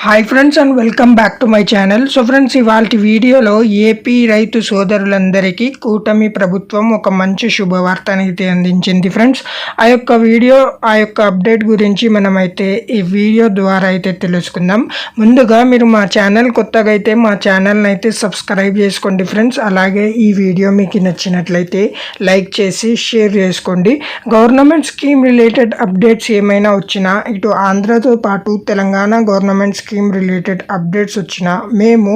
Hi friends and welcome back to my channel. So friends, ఇవాళ వీడియోలో AP రైతు సోదరులందరికీ కూటమి ప్రభుత్వం ఒక మంచి శుభవార్తని అయితే అందించింది ఫ్రెండ్స్. ఆ యొక్క అప్డేట్ గురించి మనమైతే ఈ వీడియో ద్వారా అయితే తెలుసుకుందాం. ముందుగా మీరు మా ఛానల్ కొత్తగా అయితే మా ఛానల్ని అయితే సబ్స్క్రైబ్ చేసుకోండి ఫ్రెండ్స్. అలాగే ఈ వీడియో మీకు నచ్చినట్లయితే లైక్ చేసి షేర్ చేసుకోండి. గవర్నమెంట్ స్కీమ్ రిలేటెడ్ అప్డేట్స్ ఏమైనా వచ్చినా ఇటు ఆంధ్రతో పాటు Telangana government scheme related updates వచ్చినా మేము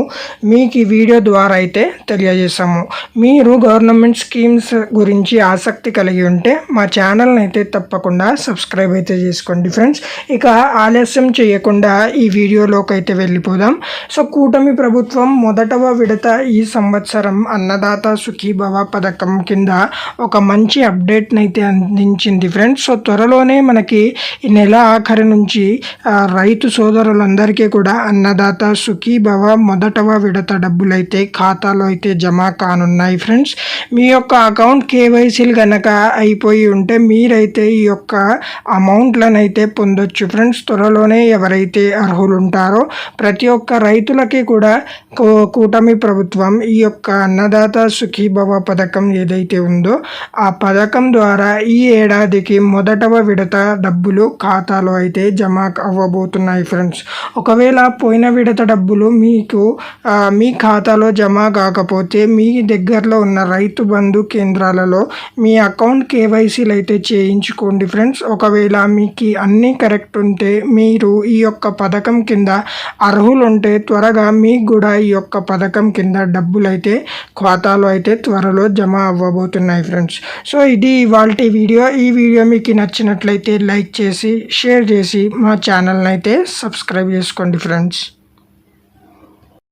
మీకు ఈ వీడియో ద్వారా అయితే తెలియజేస్తాము. మీరు గవర్నమెంట్ స్కీమ్స్ గురించి ఆసక్తి కలిగి ఉంటే మా ఛానల్ని అయితే తప్పకుండా సబ్స్క్రైబ్ అయితే చేసుకోండి ఫ్రెండ్స్. ఇక ఆలస్యం చేయకుండా ఈ వీడియోలోకి అయితే వెళ్ళిపోదాం. సో కూటమి ప్రభుత్వం మొదటవ విడత ఈ సంవత్సరం అన్నదాత సుఖీభవ పథకం కింద ఒక మంచి అప్డేట్ని అయితే అందించింది ఫ్రెండ్స్. సో త్వరలోనే మనకి ఈ నెల ఆఖరి నుంచి రైతు సోదరులందరికీ కూడా అన్నదాత సుఖీభవ మొదటవ విడత డబ్బులైతే ఖాతాలో అయితే జమ కానున్నాయి ఫ్రెండ్స్. మీ యొక్క అకౌంట్ కేవైసీలు కనుక అయిపోయి ఉంటే మీరైతే ఈ యొక్క అమౌంట్లను అయితే పొందొచ్చు ఫ్రెండ్స్. త్వరలోనే ఎవరైతే అర్హులు ఉంటారో ప్రతి ఒక్క రైతులకి కూడా కూటమి ప్రభుత్వం ఈ యొక్క అన్నదాత సుఖీభవ పథకం ఏదైతే ఉందో ఆ పథకం ద్వారా ఈ ఏడాదికి మొదటవ విడత డబ్బులు ఖాతాలో అయితే జమ అవ్వబోతున్నాయి ఫ్రెండ్స్. ఒకవేళ పోయిన విడత డబ్బులు మీకు మీ ఖాతాలో జమ కాకపోతే మీ దగ్గరలో ఉన్న రైతు బంధు కేంద్రాలలో మీ అకౌంట్ కేవైసీలు అయితే చేయించుకోండి ఫ్రెండ్స్. ఒకవేళ మీకు అన్నీ కరెక్ట్ ఉంటే మీరు ఈ యొక్క పథకం కింద అర్హులు ఉంటే త్వరగా మీకు కూడా ఈ యొక్క పథకం కింద డబ్బులు అయితే ఖాతాలో అయితే త్వరలో జమ అవ్వబోతున్నాయి ఫ్రెండ్స్. సో ఇది ఇవాళ వీడియో. ఈ వీడియో మీకు నచ్చినట్లయితే లైక్ చేసి షేర్ చేసి మా ఛానల్ని అయితే సబ్స్క్రైబ్ చేసుకోండి ఫ్రెండ్స్.